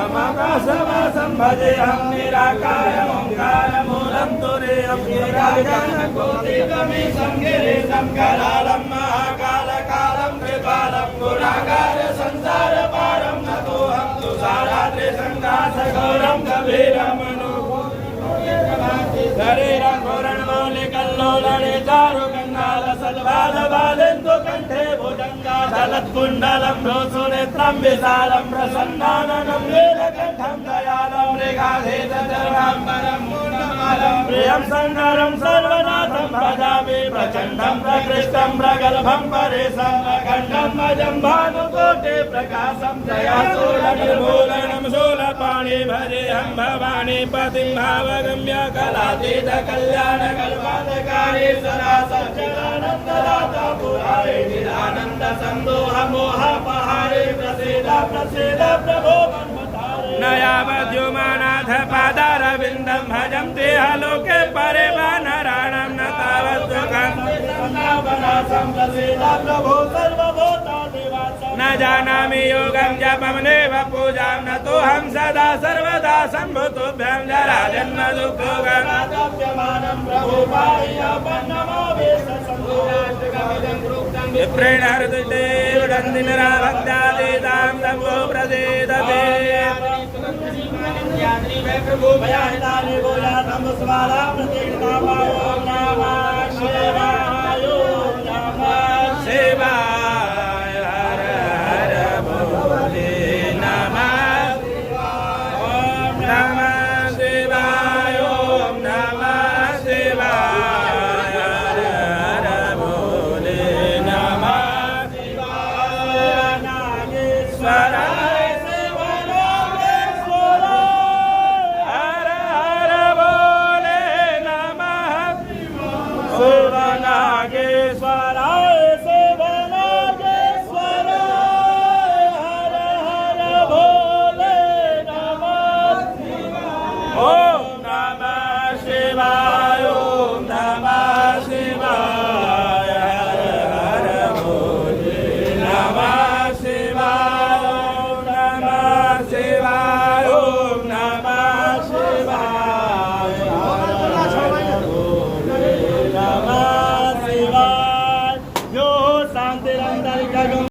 समाकाशवासं भजेऽहं निराकारं ओंकारमूलं तुरीयं योगाज्ञानकोटिगमीशं गिरीशं करालं महाकालकालं कृपालं गुणाकार संसारपारं नतोऽहं तुषाराद्रिसङ्घासघोरं गभीरमनु शरीरं घोरणमौलिकल्लोलने चारुगङ्गालसल्वालबालेन्दु कण्ठे भुजङ्गाधलत्कुण्डलं भ्रूसुनेत्रं विशालं प्रसन्नाननं नीलकण्ठं दयालं मृगाधीतचर्माम्बरं मूर्णमालं प्रियं सङ्गरं सर्वनाथं भजामि प्रचण्डं प्रकृष्टं प्रगल्भं परेशं प्रखण्डं अजं भानुकोटि प्रकाशं जयासूरनिर्मूलनं शूलपाणि भजेऽहं भवानी पतिं भावगम्य कलातीत कल्याण कल्पान्तकारी सदा सच्चिदानन्ददाता पुरारे निरानन्द सन्दोह मोहपहारे प्रसीद प्रसीद प्रभो मन्मथारे न यावद्युमानाथ पादारविन्दं भजं तेह लोके परे वानराणां न तावत् सुखं प्रसीद प्रभो सर्वभूतादिवासं न जानामि योगं जपमनेव पूजां न तोऽहं सदा सर्वदा सम्भूतोऽभ्यं जराजन्म दुःखोगं विप्रेण हृदये वदन्तिनराभक्त्यादितां तमो प्रसीदते प्रभु भयाहितानि भूया तमस्वाला प्रतीक्षा पावो नमः शिवाय।